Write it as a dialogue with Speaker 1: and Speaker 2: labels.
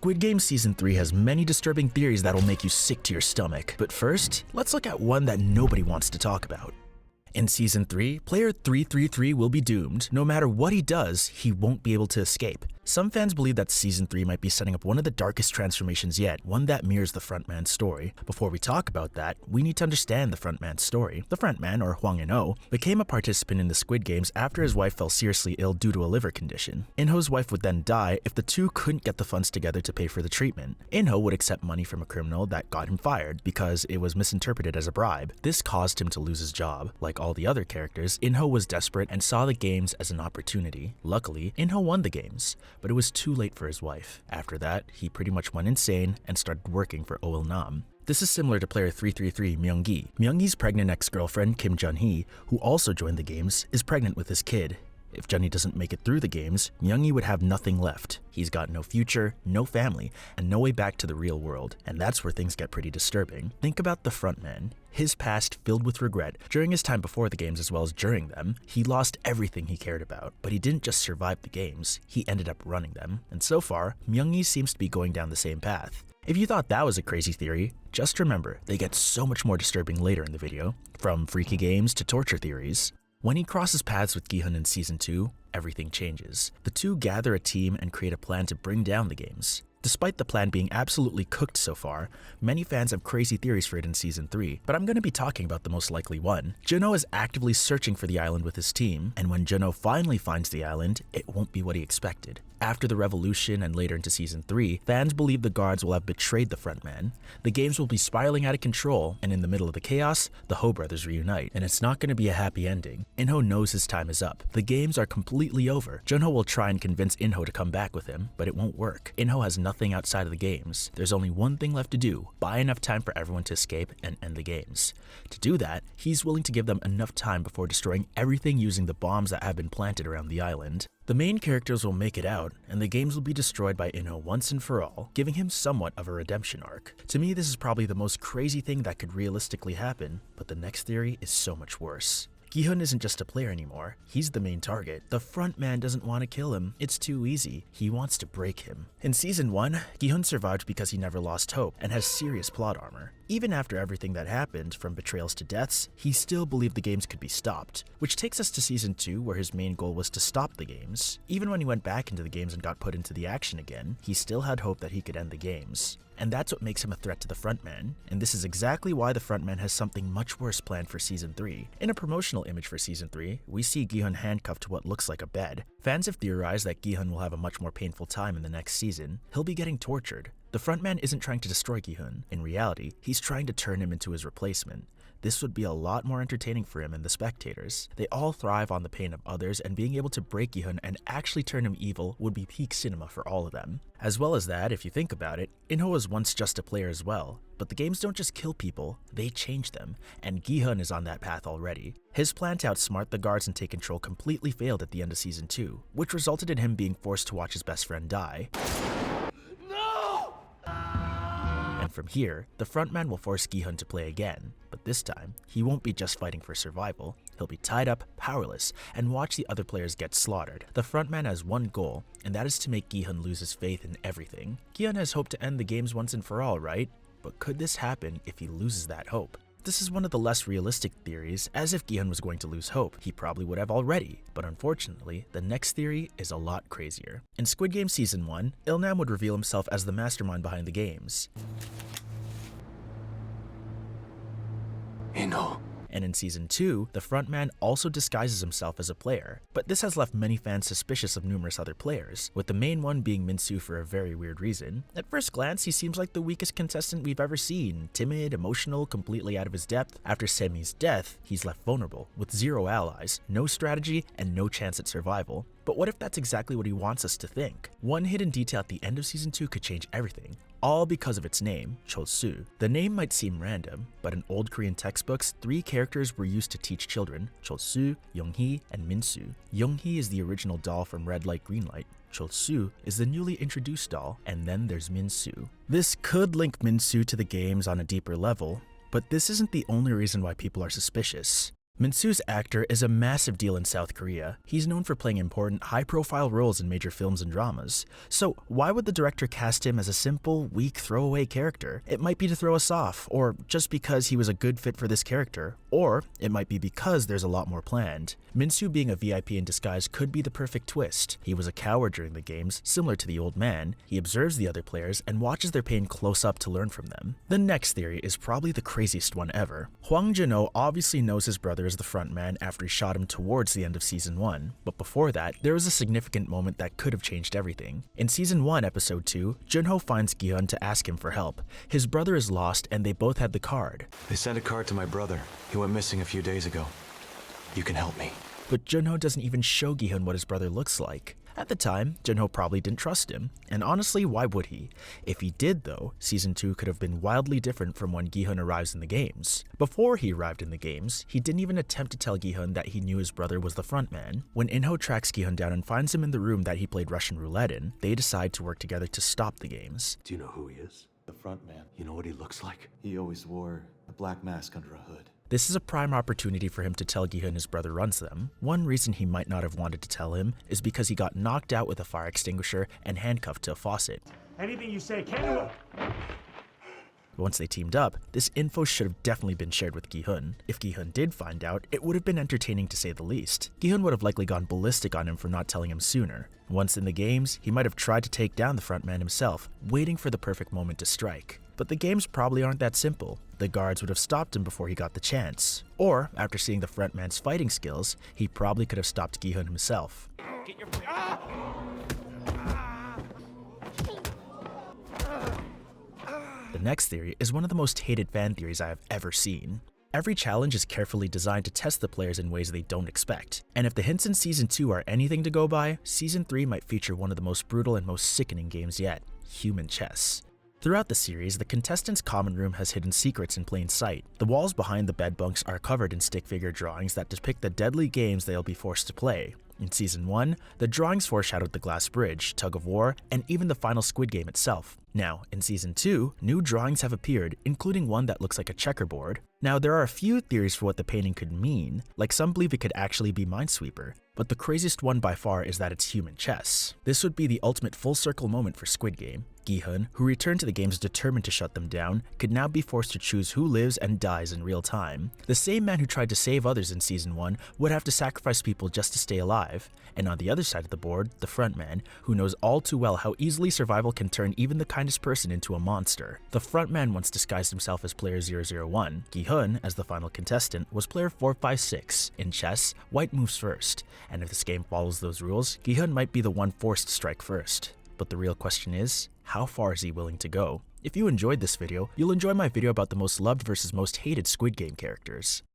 Speaker 1: Squid Game Season 3 has many disturbing theories that'll make you sick to your stomach. But first, let's look at one that nobody wants to talk about. In Season 3, player 333 will be doomed. No matter what he does, he won't be able to escape. Some fans believe that Season 3 might be setting up one of the darkest transformations yet, one that mirrors the frontman's story. Before we talk about that, we need to understand the frontman's story. The frontman, or Hwang In-ho, became a participant in the Squid Games after his wife fell seriously ill due to a liver condition. In-ho's wife would then die if the two couldn't get the funds together to pay for the treatment. In-ho would accept money from a criminal that got him fired because it was misinterpreted as a bribe. This caused him to lose his job. Like all the other characters, In-ho was desperate and saw the games as an opportunity. Luckily, In-ho won the games, but it was too late for his wife. After that, he pretty much went insane and started working for Oh Il-nam. This is similar to player 333 Myung-gi. Myung-gi's pregnant ex-girlfriend Kim Jun-hee, who also joined the games, is pregnant with his kid. If Jun-hee doesn't make it through the games, Myung-gi would have nothing left. He's got no future, no family, and no way back to the real world. And that's where things get pretty disturbing. Think about the frontman. His past filled with regret. During his time before the games as well as during them, he lost everything he cared about. But he didn't just survive the games, he ended up running them. And so far, Myung-gi seems to be going down the same path. If you thought that was a crazy theory, just remember, they get so much more disturbing later in the video, from freaky games to torture theories. When he crosses paths with Gi-hun in Season 2, everything changes. The two gather a team and create a plan to bring down the games. Despite the plan being absolutely cooked so far, many fans have crazy theories for it in Season 3, but I'm going to be talking about the most likely one. Jun-ho is actively searching for the island with his team, and when Jun-ho finally finds the island, it won't be what he expected. After the revolution and later into Season 3, fans believe the guards will have betrayed the frontman. The games will be spiraling out of control, and in the middle of the chaos, the Ho brothers reunite, and it's not going to be a happy ending. In-ho knows his time is up. The games are completely over. Jun-ho will try and convince In-ho to come back with him, but it won't work. In-ho has nothing outside of the games. There's only one thing left to do: buy enough time for everyone to escape and end the games. To do that, he's willing to give them enough time before destroying everything using the bombs that have been planted around the island. The main characters will make it out, and the games will be destroyed by In-ho once and for all, giving him somewhat of a redemption arc. To me, this is probably the most crazy thing that could realistically happen, but the next theory is so much worse. Gi-hun isn't just a player anymore, he's the main target. The front man doesn't want to kill him, it's too easy. He wants to break him. In Season 1, Gi-hun survived because he never lost hope and has serious plot armor. Even after everything that happened, from betrayals to deaths, he still believed the games could be stopped. Which takes us to Season 2, where his main goal was to stop the games. Even when he went back into the games and got put into the action again, he still had hope that he could end the games. And that's what makes him a threat to the frontman, and this is exactly why the frontman has something much worse planned for Season 3. In a promotional image for Season 3, we see Gi-hun handcuffed to what looks like a bed. Fans have theorized that Gi-hun will have a much more painful time in the next season. He'll be getting tortured. The frontman isn't trying to destroy Gi-hun. In reality, he's trying to turn him into his replacement. This would be a lot more entertaining for him and the spectators. They all thrive on the pain of others, and being able to break Gi-hun and actually turn him evil would be peak cinema for all of them. As well as that, if you think about it, In-ho was once just a player as well. But the games don't just kill people, they change them, and Gi-hun is on that path already. His plan to outsmart the guards and take control completely failed at the end of Season 2, which resulted in him being forced to watch his best friend die. And from here, the frontman will force Gi-hun to play again, but this time, he won't be just fighting for survival. He'll be tied up, powerless, and watch the other players get slaughtered. The frontman has one goal, and that is to make Gi-hun lose his faith in everything. Gi-hun has hoped to end the games once and for all, right? But could this happen if he loses that hope? This is one of the less realistic theories, as if Gi-hun was going to lose hope, he probably would have already. But unfortunately, the next theory is a lot crazier. In Squid Game Season 1, Il-nam would reveal himself as the mastermind behind the games. And in Season 2, the frontman also disguises himself as a player, but this has left many fans suspicious of numerous other players, with the main one being Min-soo for a very weird reason. At first glance, he seems like the weakest contestant we've ever seen, timid, emotional, completely out of his depth. After Semi's death, he's left vulnerable, with zero allies, no strategy, and no chance at survival. But what if that's exactly what he wants us to think? One hidden detail at the end of Season 2 could change everything. All because of its name, Chol-soo. The name might seem random, but in old Korean textbooks, 3 characters were used to teach children: Chol-soo, Young-hee, and Min-soo. Young-hee is the original doll from Red Light, Green Light. Chol-soo is the newly introduced doll, and then there's Min-soo. This could link Min-soo to the games on a deeper level, but this isn't the only reason why people are suspicious. Min-soo's actor is a massive deal in South Korea. He's known for playing important, high-profile roles in major films and dramas. So why would the director cast him as a simple, weak, throwaway character? It might be to throw us off, or just because he was a good fit for this character, or it might be because there's a lot more planned. Min-soo being a VIP in disguise could be the perfect twist. He was a coward during the games, similar to the old man. He observes the other players and watches their pain close up to learn from them. The next theory is probably the craziest one ever. Hwang Jin-ho obviously knows his brother is the front man after he shot him towards the end of Season 1, but before that, there was a significant moment that could have changed everything. In Season 1, Episode 2, Jin-ho finds Gi-hun to ask him for help. His brother is lost and they both had the card.
Speaker 2: They sent a card to my brother. He went missing a few days ago. You can help me.
Speaker 1: But Jin-ho doesn't even show Gi-hun what his brother looks like. At the time, Jin-ho probably didn't trust him, and honestly, why would he? If he did though, Season 2 could have been wildly different from when Gi-hun arrives in the games. Before he arrived in the games, he didn't even attempt to tell Gi-hun that he knew his brother was the frontman. When In-ho tracks Gi-hun down and finds him in the room that he played Russian roulette in, they decide to work together to stop the games.
Speaker 3: Do you know who he is? The front man. You know what he looks like? He always wore a black mask under a hood.
Speaker 1: This is a prime opportunity for him to tell Gi-hun his brother runs them. One reason he might not have wanted to tell him is because he got knocked out with a fire extinguisher and handcuffed to a faucet.
Speaker 4: Anything you say, can
Speaker 1: Once they teamed up, this info should have definitely been shared with Gi-hun. If Gi-hun did find out, it would have been entertaining to say the least. Gi-hun would have likely gone ballistic on him for not telling him sooner. Once in the games, he might have tried to take down the frontman himself, waiting for the perfect moment to strike. But the games probably aren't that simple. The guards would have stopped him before he got the chance. Or, after seeing the frontman's fighting skills, he probably could have stopped Gi-hun himself. The next theory is one of the most hated fan theories I have ever seen. Every challenge is carefully designed to test the players in ways they don't expect. And if the hints in Season 2 are anything to go by, Season 3 might feature one of the most brutal and most sickening games yet: human chess. Throughout the series, the contestants' common room has hidden secrets in plain sight. The walls behind the bed bunks are covered in stick figure drawings that depict the deadly games they'll be forced to play. In Season 1, the drawings foreshadowed the glass bridge, tug of war, and even the final Squid Game itself. Now, in Season 2, new drawings have appeared, including one that looks like a checkerboard. Now, there are a few theories for what the painting could mean, like some believe it could actually be Minesweeper, but the craziest one by far is that it's human chess. This would be the ultimate full circle moment for Squid Game. Gi-hun, who returned to the games determined to shut them down, could now be forced to choose who lives and dies in real time. The same man who tried to save others in Season 1 would have to sacrifice people just to stay alive. And on the other side of the board, the frontman, who knows all too well how easily survival can turn even the kindest person into a monster. The frontman once disguised himself as player 001. Gi-hun, as the final contestant, was player 456. In chess, white moves first, and if this game follows those rules, Gi-hun might be the one forced to strike first. But the real question is, how far is he willing to go? If you enjoyed this video, you'll enjoy my video about the most loved versus most hated Squid Game characters.